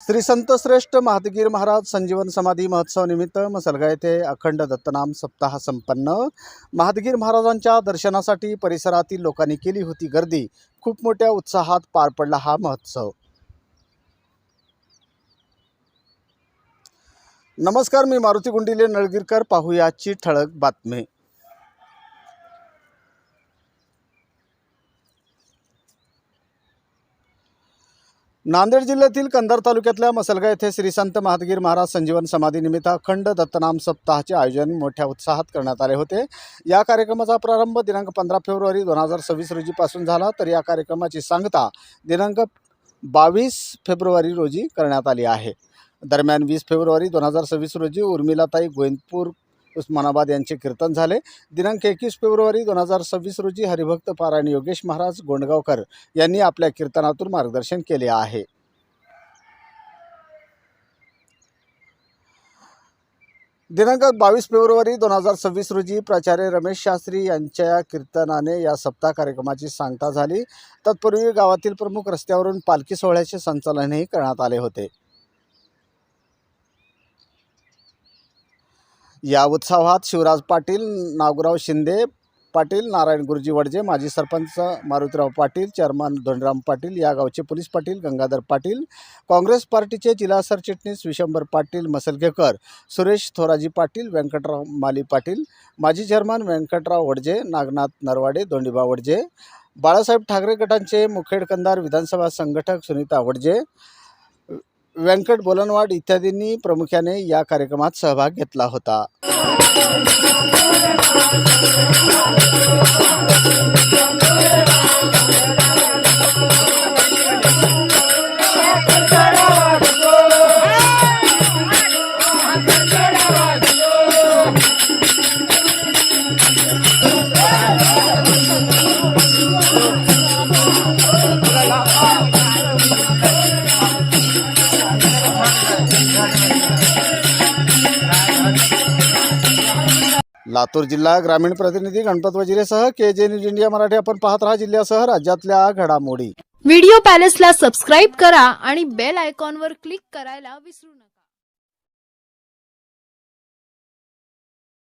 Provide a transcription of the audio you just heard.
श्री संत श्रेष्ठ महादगीर महाराज संजीवन समाधी महोत्सव निमित्त मसलगा येथे अखंड दत्तनाम सप्ताह संपन्न। महादगीर महाराजांच्या दर्शनासाठी परिसरातील लोकांनी केली होती गर्दी। खूप मोठ्या उत्साहात पार पडला हा महोत्सव। नमस्कार, मी मारुती गुंडिले नळगीरकर। पाहूया आजची ठळक बातमी। नांदेड जिल्ह्यातील कंधार तालुक्यातल्या मसलगा येथे श्री संत महादगीर महाराज संजीवन समाधी निमित्त अखंड दत्तनाम सप्ताहाचे आयोजन मोठ्या उत्साहात करण्यात आले होते। या कार्यक्रमाचा प्रारंभ दिनांक 15 फेब्रुवारी 2026 रोजी पासून झाला, तर या कार्यक्रमाची सांगता दिनांक 22 फेब्रुवारी रोजी करण्यात आली आहे। दरम्यान 20 फेब्रुवारी 2026 रोजी उर्मिलाताई गोविंदपूर उस्मानाबाद यांचे कीर्तन झाले। दिनांक 21 फेब्रुवारी 2026 रोजी हरिभक्त पारायण योगेश महाराज गोंडगावकर यांनी आपल्या कीर्तनातून मार्गदर्शन केले आहे। दिनांक 22 फेब्रुवारी 2026 रोजी प्राचार्य रमेश शास्त्री यांच्या कीर्तनाने या सप्ताह कार्यक्रमाची सांगता झाली। तत्पूर्वी गावातील प्रमुख रस्त्यावरून पालखी सोहळ्याचे संचालनही करण्यात आले होते। या उत्सवात शिवराज पाटील, नागराव शिंदे पाटील, नारायण गुरुजी वडजे, माजी सरपंच मारुतीराव पाटील, चेअरमन धोंडराम पाटील, या गावचे पोलीस पाटील गंगाधर पाटील, काँग्रेस पार्टीचे जिल्हा सरचिटणीस विशंबर पाटील मसलगेकर, सुरेश थोराजी पाटील, व्यंकटराव माली पाटील, माजी चेअरमन व्यंकटराव वडजे, नागनाथ नरवाडे, दोंडीबा वडजे, बाळासाहेब ठाकरे गटांचे मुखेड कंधार विधानसभा संघटक सुनीता वडजे, व्यंकट बोलनवाड इत्यादींनी प्रामुख्याने या कार्यक्रमात सहभाग घेतला होता। लातूर जिल्हा ग्रामीण प्रतिनिधी गणपत वजिरेसह KJ न्यूज इंडिया मराठी। आपण पाहत रहा जिल्ह्यासह राज्यातल्या घडामोडी। व्हिडिओ पॅलेसला सबस्क्राइब करा आणि बेल आयकॉनवर क्लिक करायला विसरू नका।